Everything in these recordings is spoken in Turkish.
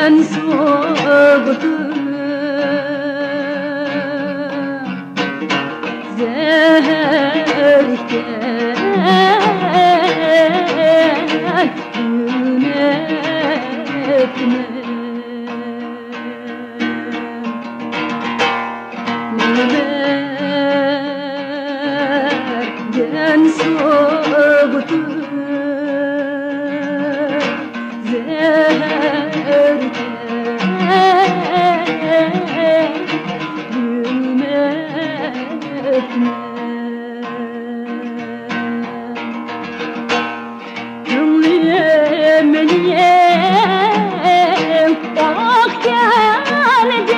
ben soğudum zehirken gün etmem ben soğudum zehirken gün etmem Gönlümün ak gelip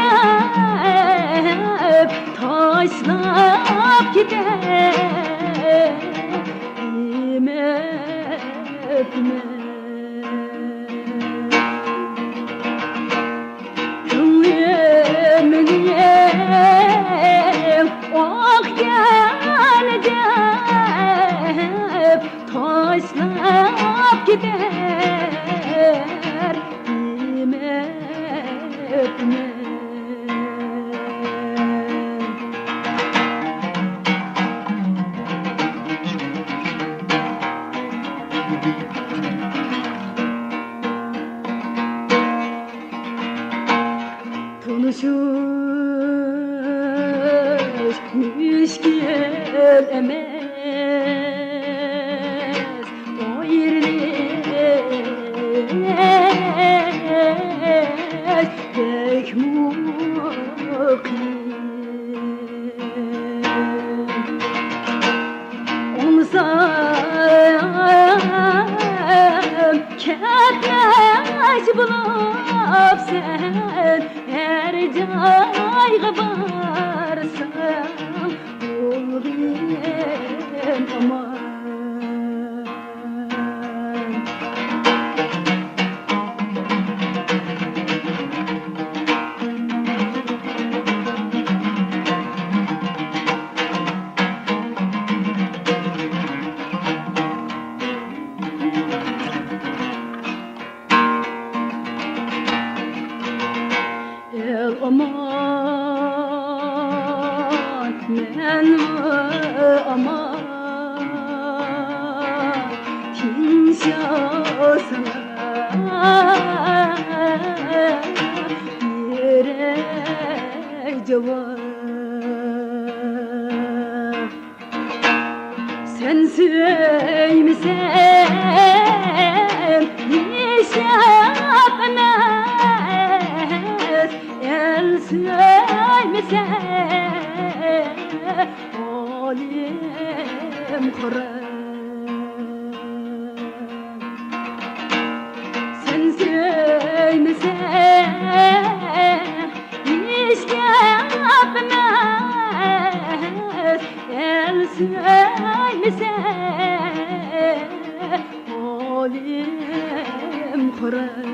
taşlap gider etme Gönlümün ak gelip taşlap gider etme Konuşmuş gelemez o yerler pek mutlu Olsam ketmez bulup sen her cayga varsan olayım aman aman men aman timsasına yere cevap sen söylesen hiç yapmaz el söylese alim Kur'an sen söylesen hiç yapmaz el söylese alim Kur'an